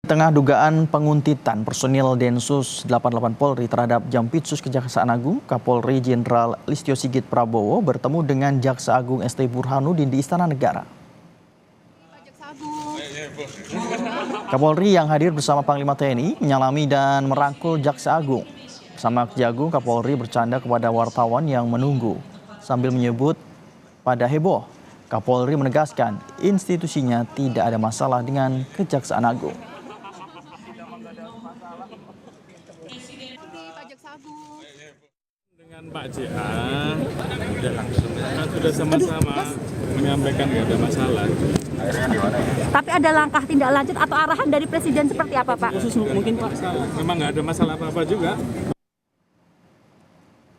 Tengah dugaan penguntitan personil Densus 88 Polri terhadap Jampitsus Kejaksaan Agung, Kapolri Jenderal Listio Sigit Prabowo bertemu dengan Jaksa Agung ST Burhanuddin di Istana Negara. Kapolri yang hadir bersama Panglima TNI menyalami dan merangkul Jaksa Agung. Bersama Kejagung, Kapolri bercanda kepada wartawan yang menunggu sambil menyebut pada heboh. Kapolri menegaskan institusinya tidak ada masalah dengan Kejaksaan Agung. Dengan Pak JA sudah langsung sudah sama-sama menyampaikan nggak ada masalah. Tapi ada langkah tindak lanjut atau arahan dari Presiden seperti apa, Pak? Khusus mungkin Pak, memang nggak ada masalah apa-apa juga.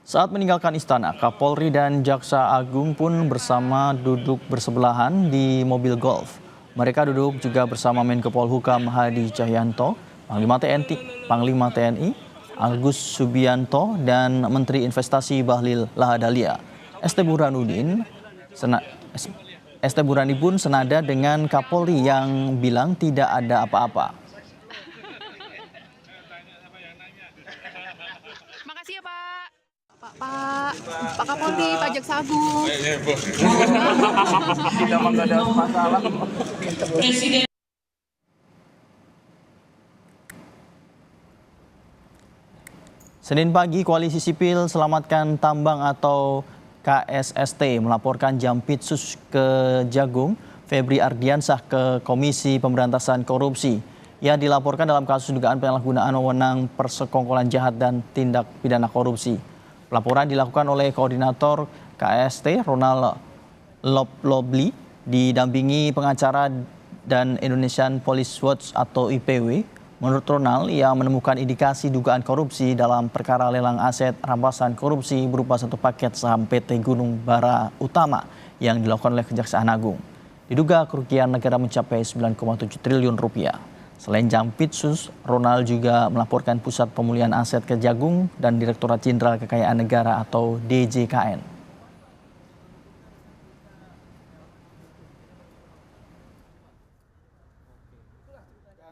Saat meninggalkan istana, Kapolri dan Jaksa Agung pun bersama duduk bersebelahan di mobil golf. Mereka duduk juga bersama Menko Polhukam Hadi Cahyanto, Panglima TNI Agus Subianto, dan Menteri Investasi Bahlil Lahadalia. ST Burhanuddin pun senada dengan Kapolri yang bilang tidak ada apa-apa. Makasih ya Pak Kapolri, Pak Jaksa Agung. Tidak ada masalah. Senin pagi, Koalisi Sipil Selamatkan Tambang atau KSST melaporkan Jampitsus Kejagung Febri Ardiansah ke Komisi Pemberantasan Korupsi. Ia dilaporkan dalam kasus dugaan penyalahgunaan wewenang persekongkolan jahat dan tindak pidana korupsi. Pelaporan dilakukan oleh Koordinator KST Ronald Lobli didampingi pengacara dan Indonesian Police Watch atau IPW. Menurut Ronald, ia menemukan indikasi dugaan korupsi dalam perkara lelang aset rampasan korupsi berupa satu paket saham PT Gunung Bara Utama yang dilakukan oleh Kejaksaan Agung. Diduga kerugian negara mencapai 9,7 triliun rupiah. Selain Jampitsus, Ronald juga melaporkan Pusat Pemulihan Aset Kejagung dan Direktorat Jenderal Kekayaan Negara atau DJKN.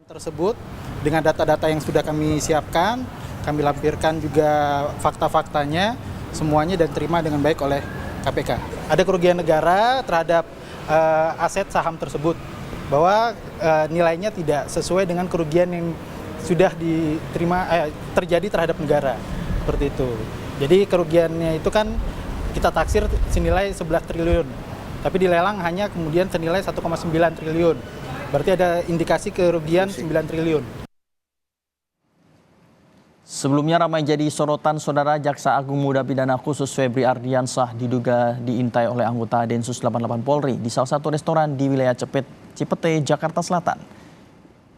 Tersebut dengan data-data yang sudah kami siapkan, kami lampirkan juga fakta-faktanya, semuanya dan terima dengan baik oleh KPK. Ada kerugian negara terhadap aset saham tersebut, bahwa nilainya tidak sesuai dengan kerugian yang sudah terjadi terhadap negara, seperti itu. Jadi kerugiannya itu kan kita taksir senilai 11 triliun, tapi dilelang hanya kemudian senilai 1,9 triliun. Berarti ada indikasi kerugian 9 triliun. Sebelumnya ramai jadi sorotan saudara Jaksa Agung Muda Pidana Khusus Febri Ardiansah diduga diintai oleh anggota Densus 88 Polri di salah satu restoran di wilayah Cipete, Jakarta Selatan.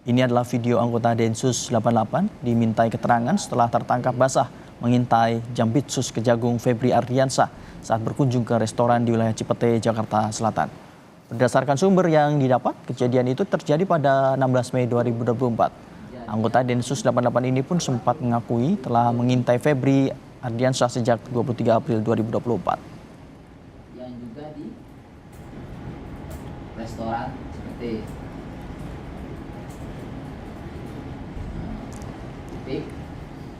Ini adalah video anggota Densus 88 dimintai keterangan setelah tertangkap basah mengintai Jampitsus Kejagung Febri Ardiansah saat berkunjung ke restoran di wilayah Cipete, Jakarta Selatan. Berdasarkan sumber yang didapat, kejadian itu terjadi pada 16 Mei 2024. Anggota Densus 88 ini pun sempat mengakui telah mengintai Febri Ardiansah sejak 23 April 2024. Yang juga di restoran seperti